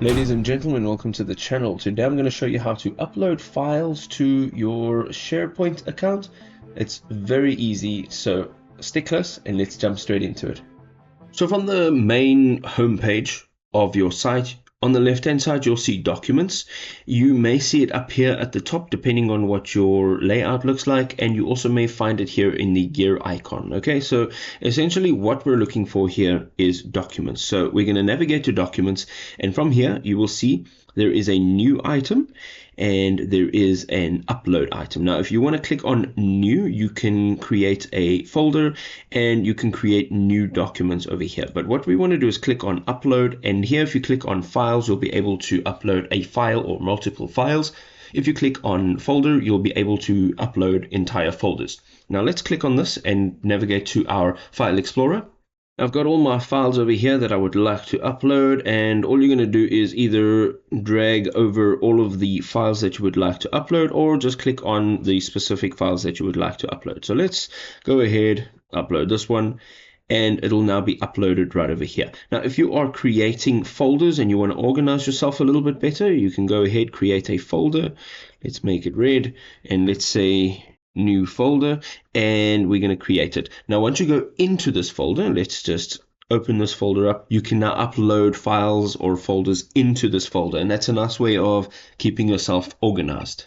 Ladies and gentlemen, welcome to the channel. Today I'm going to show you how to upload files to your SharePoint account. It's very easy, so stick close and let's jump straight into it. So from the main homepage of your site, on the left hand side you'll see documents. You may see it up here at the top depending on what your layout looks like, and you also may find it here in the gear icon. Okay, so essentially what we're looking for here is documents. So we're going to navigate to documents, and from here you will see there is a new item and there is an upload item. Now if you want to click on new, you can create a folder and you can create new documents over here. But what we want to do is click on upload, and here if you click on files, you'll be able to upload a file or multiple files. If you click on folder, you'll be able to upload entire folders. Now let's click on this and navigate to our file explorer. I've got all my files over here that I would like to upload, and all you're going to do is either drag over all of the files that you would like to upload or just click on the specific files that you would like to upload. So let's go ahead, upload this one, and it'll now be uploaded right over here. Now if you are creating folders and you want to organize yourself a little bit better, you can go ahead, create a folder. Let's make it red, and let's say new folder, and we're going to create it. Now once you go into this folder, let's just open this folder up. You can now upload files or folders into this folder, and that's a nice way of keeping yourself organized.